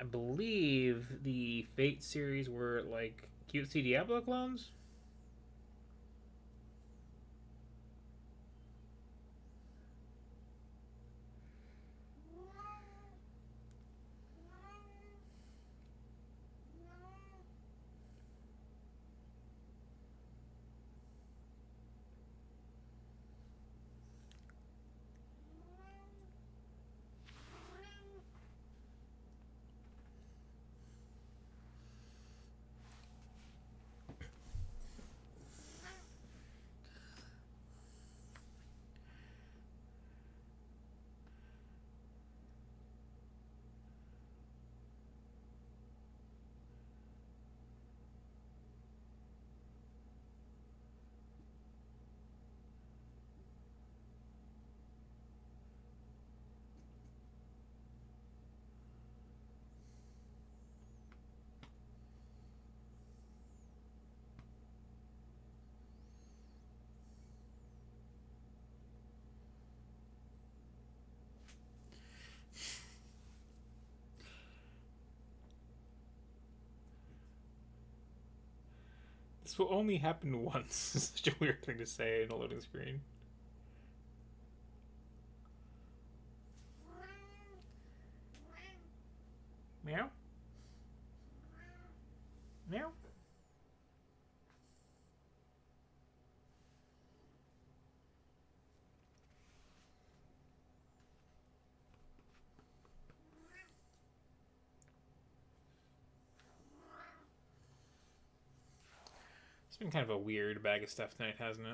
I believe the Fate series were like cutesy Diablo clones. This will only happen once. It's such a weird thing to say in a loading screen. Meow? Meow? It's been kind of a weird bag of stuff tonight, hasn't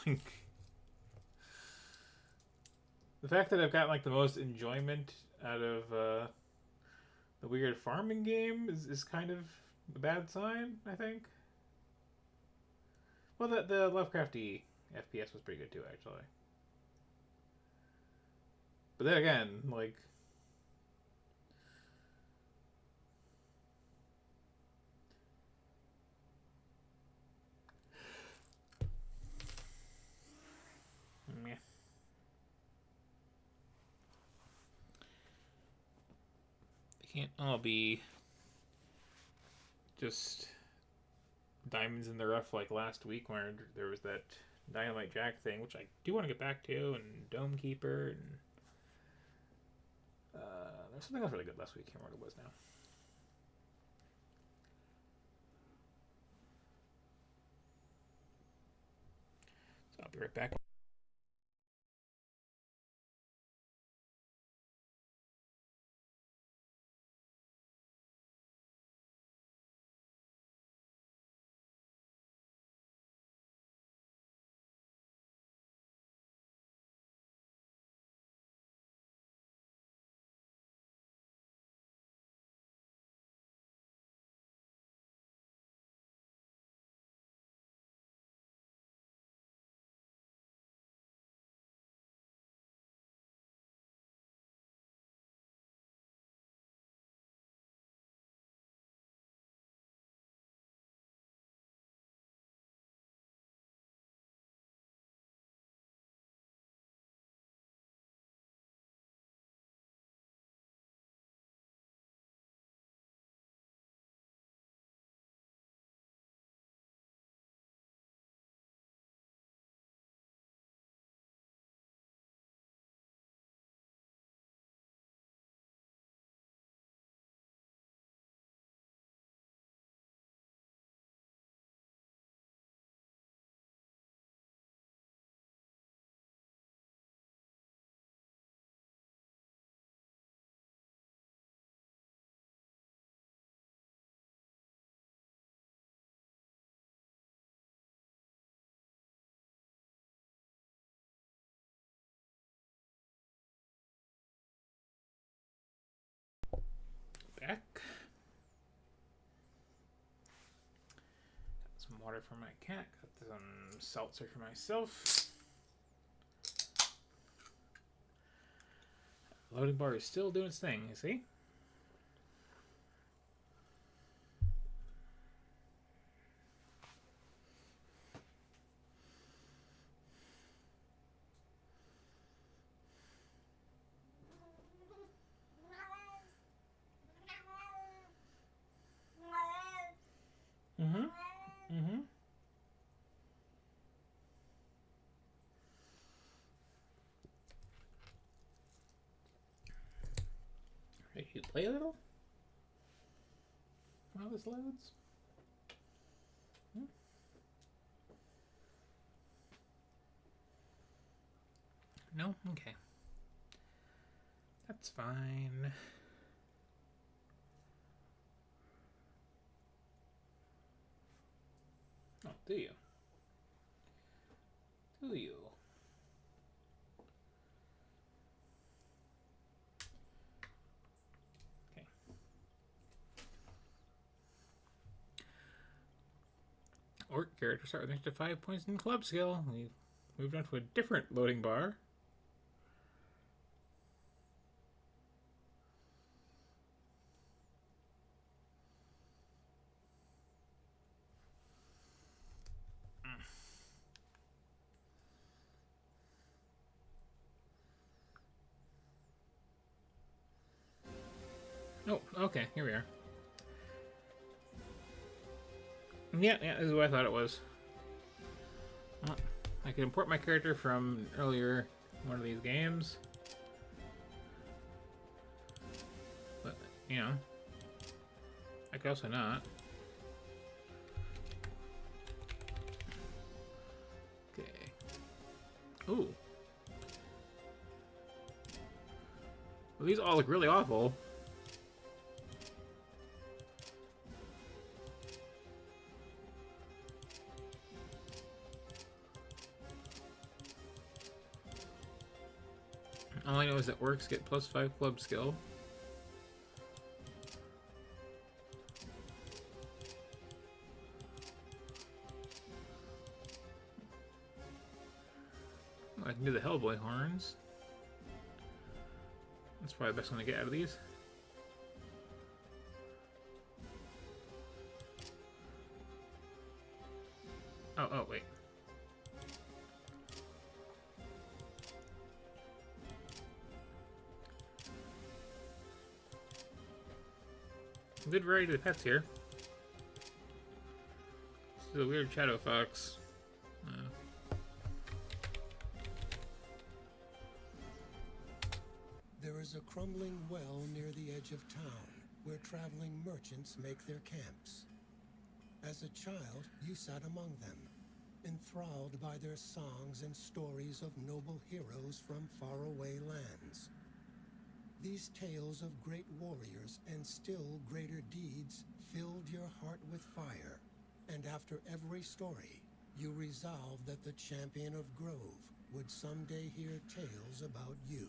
it? The fact that I've got like the most enjoyment out of the weird farming game is kind of a bad sign, I think. Well, the Lovecrafty FPS was pretty good too, actually. But then again, like meh. They can't all be just diamonds in the rough like last week where there was that Dynamite Jack thing, which I do want to get back to, and Dome Keeper, and there's something else really good last week. I can't remember what it was now. So I'll be right back. Back. Some water for my cat. Got some seltzer for myself. Loading bar is still doing its thing. You see? play a little while this loads? Hmm? No? Okay. That's fine. Oh, do you? Do you? Okay. Orc characters start with an extra 5 points in club skill. We've moved on to a different loading bar. Oh, okay, here we are. Yeah, this is what I thought it was. I can import my character from earlier one of these games. But, you know, I could also not. Okay. Ooh. Well, these all look really awful. All I know is that orcs get +5 club skill. I can do the Hellboy horns. That's probably the best one to get out of these. Oh, wait. Good variety of pets here. This is a weird shadow fox. There is a crumbling well near the edge of town where traveling merchants make their camps. As a child, you sat among them, enthralled by their songs and stories of noble heroes from faraway lands. These tales of great warriors and still greater deeds filled your heart with fire, and after every story, you resolved that the champion of Grove would someday hear tales about you.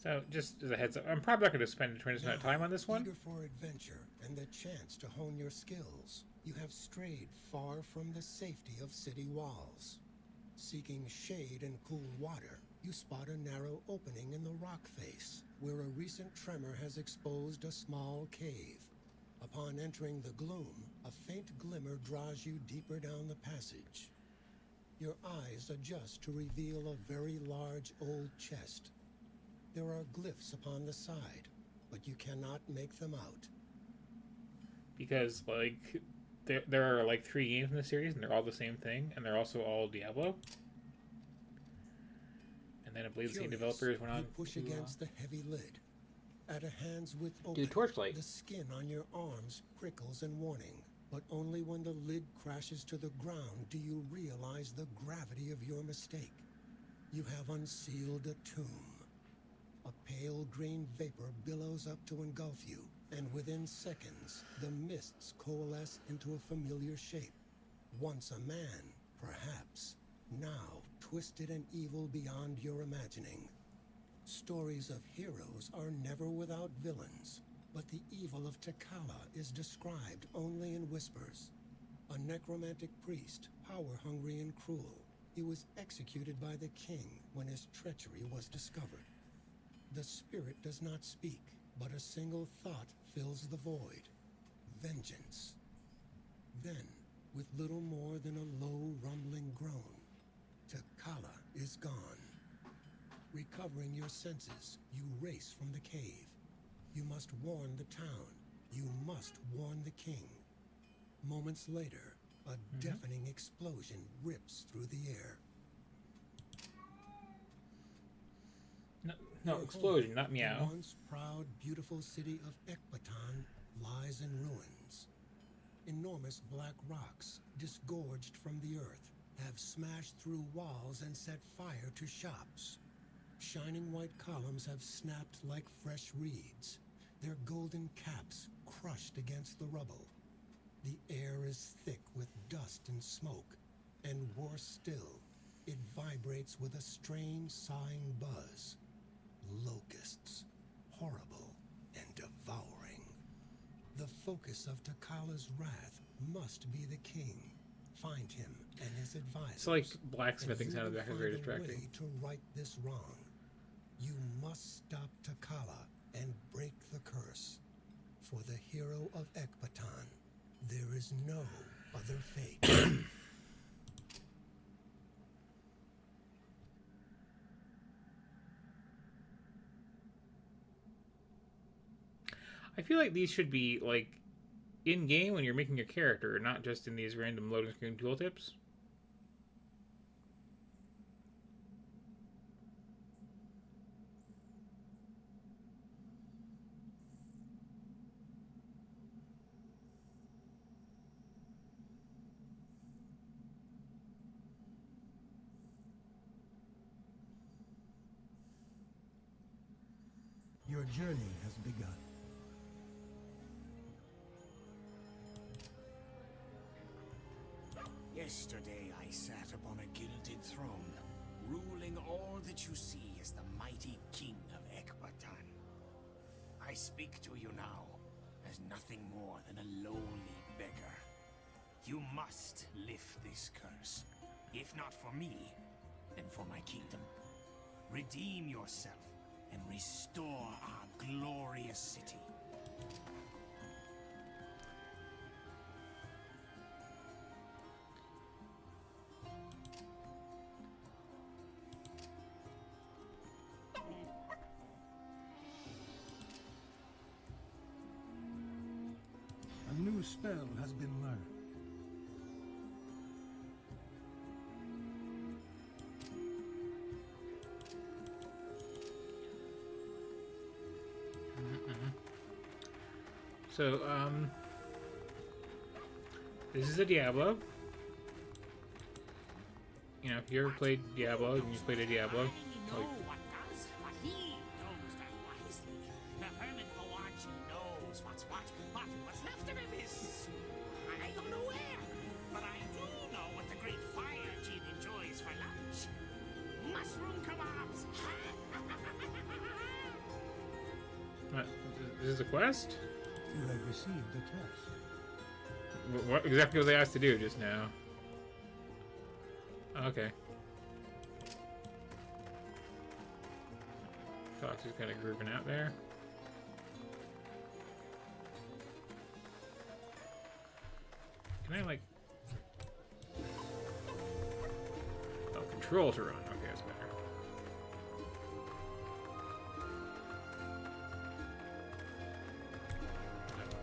So, just as a heads up, I'm probably not going to spend a tremendous amount of time on this one. Eager for adventure and the chance to hone your skills, you have strayed far from the safety of city walls. Seeking shade and cool water, you spot a narrow opening in the rock face, where a recent tremor has exposed a small cave. Upon entering the gloom, a faint glimmer draws you deeper down the passage. Your eyes adjust to reveal a very large old chest. There are glyphs upon the side, but you cannot make them out. Because, like, there are, like, 3 games in the series, and they're all the same thing, and they're also all Diablo. And then I believe the same developers went on you push to, against the heavy lid. At a hand's width do open, Torchlight. the skin on your arms prickles in warning. But only when the lid crashes to the ground do you realize the gravity of your mistake. You have unsealed a tomb. A pale green vapor billows up to engulf you, and within seconds, the mists coalesce into a familiar shape. Once a man, perhaps, now twisted and evil beyond your imagining. Stories of heroes are never without villains, but the evil of Takala is described only in whispers. A necromantic priest, power-hungry and cruel, he was executed by the king when his treachery was discovered. The spirit does not speak, but a single thought fills the void: vengeance. Then, with little more than a low, rumbling groan, Takala is gone. Recovering your senses, you race from the cave. You must warn the town. You must warn the king. Moments later, a deafening explosion rips through the air. No, no Your explosion, home, not the meow. once proud, beautiful city of Ekbatan lies in ruins. Enormous black rocks, disgorged from the earth, have smashed through walls and set fire to shops. Shining white columns have snapped like fresh reeds, their golden caps crushed against the rubble. The air is thick with dust and smoke, and worse still, it vibrates with a strange sighing buzz. Locusts, horrible and devouring. The focus of Takala's wrath must be the king. Find him and his advisors. It's like blacksmithing sounded back very distracting. way to right this wrong. You must stop Takala and break the curse. For the hero of Ekbatan, there is no other fate. I feel like these should be like in game when you're making a character, not just in these random loading screen tooltips. Your journey has begun. Yesterday I sat upon a gilded throne, ruling all that you see as the mighty king of Ekbatan. I speak to you now as nothing more than a lowly beggar. You must lift this curse, if not for me, then for my kingdom. Redeem yourself and restore our glorious city. A new spell has been learned. So, this is a Diablo. You know, if you ever played Diablo and you played a Diablo, I know like, what does, but he knows that wisely. The hermit Kawachi knows what's left of him is I don't know where, but I do know what the great fire Jin enjoys for lunch. Mushroom kebabs. what, is this a quest? You have received the test. What exactly was I asked to do just now? Okay. Fox is kind of grooving out there. Can I, like... Oh, control to run. Okay, that's better.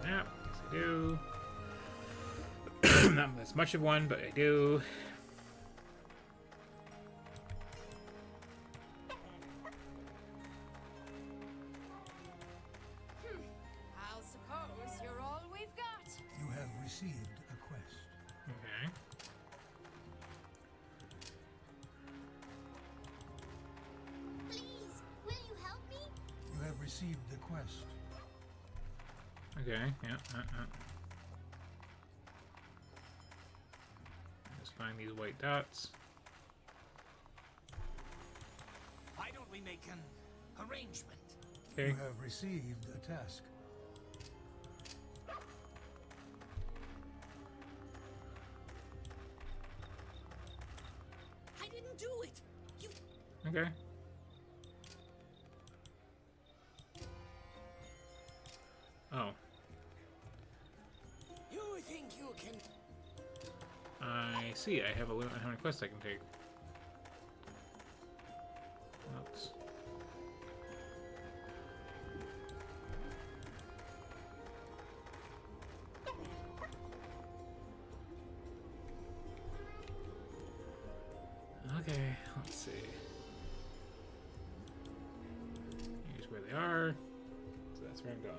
Map. Yes, I do. Not as much of one, but I do. I'll suppose you're all we've got. You have received a quest. Okay. Please, will you help me? You have received the quest. Okay, yeah, Just find these white dots. Why don't we make an arrangement? Okay. You have received a task. I didn't do it. You Okay. Oh, you think you can I see. I have a limit on how many quests I can take. Oops. Okay, let's see. they are. So that's where I'm going.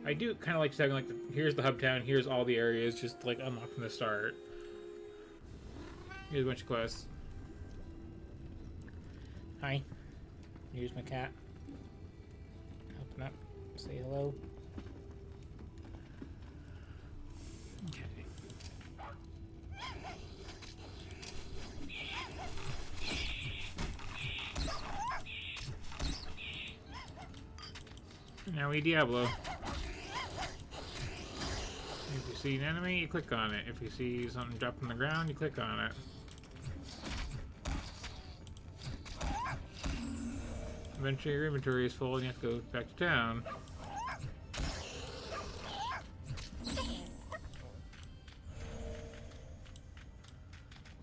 I do kind of like having like here's the hub town, here's all the areas, just like unlocked from the start. Here's a bunch of quests. Hi. Here's my cat. Open up. Say hello. Okay. Now we Diablo. If you see an enemy, you click on it. If you see something drop on the ground, you click on it. Eventually your inventory is full and you have to go back to town.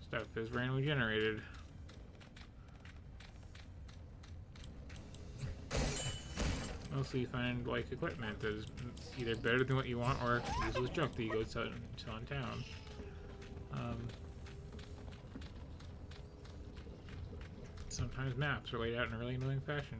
Stuff is randomly generated. Mostly you find like equipment that is either better than what you want or useless junk that you go sell in town. Sometimes maps are laid out in a really annoying fashion.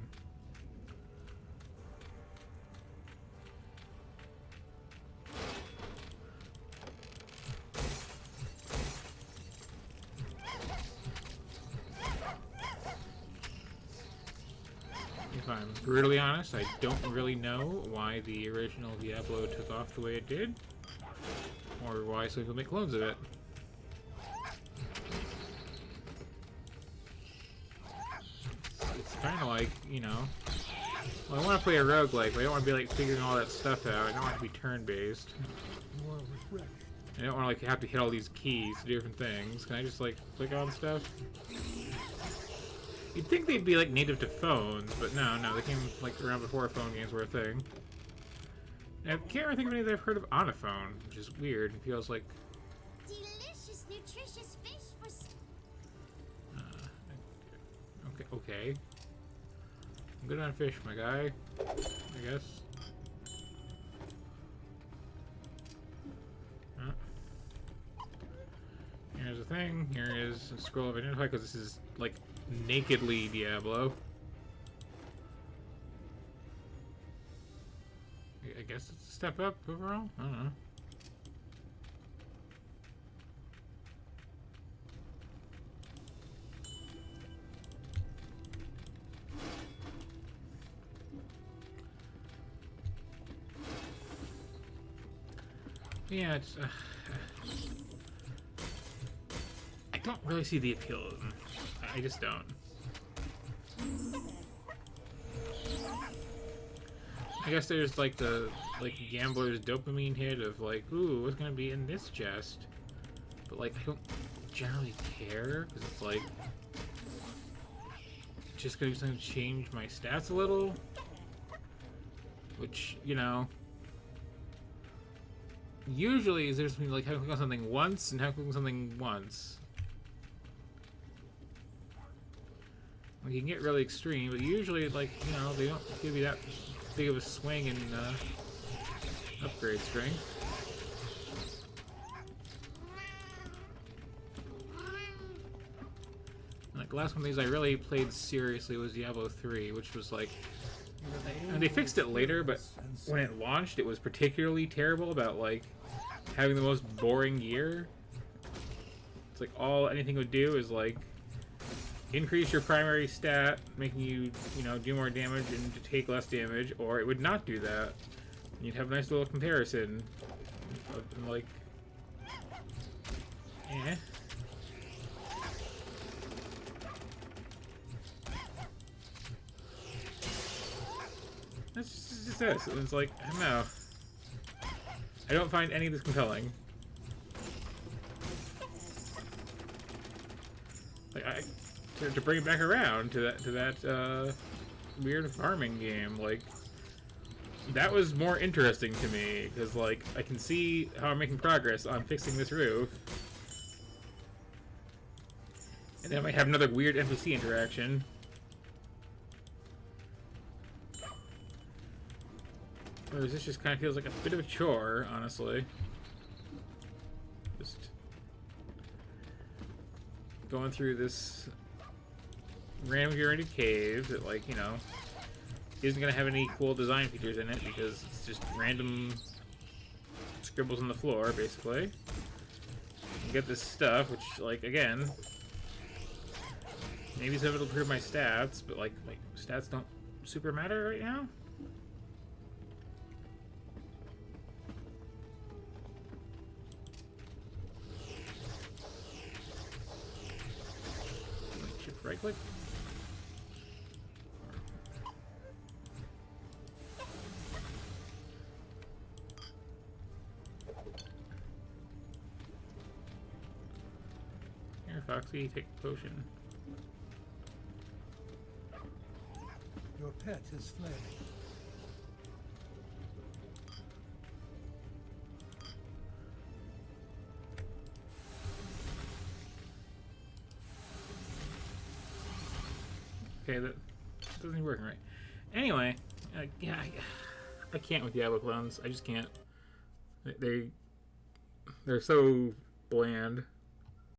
If I'm brutally honest, I don't really know why the original Diablo took off the way it did, or why some people make clones of it. It's kind of like, you know, well, I want to play a roguelike, but I don't want to be like figuring all that stuff out. I don't want it to be turn-based. I don't want to like have to hit all these keys to do different things. Can I just like click on stuff? You'd think they'd be like native to phones, but no, they came like around before phone games were a thing. I can't really think of any that I've heard of on a phone, which is weird. It feels like Delicious, nutritious fish for... okay. I'm good on fish, my guy. I guess. Here's the thing. Here is a scroll of identify, because this is like nakedly Diablo. I guess it's a step up overall. I don't know. Yeah, it's. I don't really see the appeal of them. I just don't. I guess there's like the gambler's dopamine hit of like, ooh, what's gonna be in this chest? But like, I don't generally care because it's like just gonna change my stats a little, which, you know, usually is there's like how to click on something once and how to click on something once. Like, you can get really extreme, but usually, like, you know, they don't give you that big of a swing in upgrade strength. Like, the last one of these I really played seriously was Diablo 3, which was like, and they fixed it later, but when it launched, it was particularly terrible about like having the most boring gear. It's like anything would do is like increase your primary stat, making you, you know, do more damage and to take less damage, or it would not do that. You'd have a nice little comparison of like, eh. That's just this. It's like, I don't know. I don't find any of this compelling. Like, to bring it back around to that weird farming game, like, that was more interesting to me because, like, I can see how I'm making progress on fixing this roof, and then I might have another weird NPC interaction. Whereas this just kind of feels like a bit of a chore, honestly. Just going through this random generated cave that, like, you know, isn't gonna have any cool design features in it because it's just random scribbles on the floor, basically. You get this stuff, which, like, again, maybe some of it'll improve my stats, but, like, my stats don't super matter right now. Shift right click. Here, Foxy, take a potion. Your pet has fled. Okay, that doesn't even work right. Anyway, yeah, I can't with Diablo clones. I just can't. They're so bland.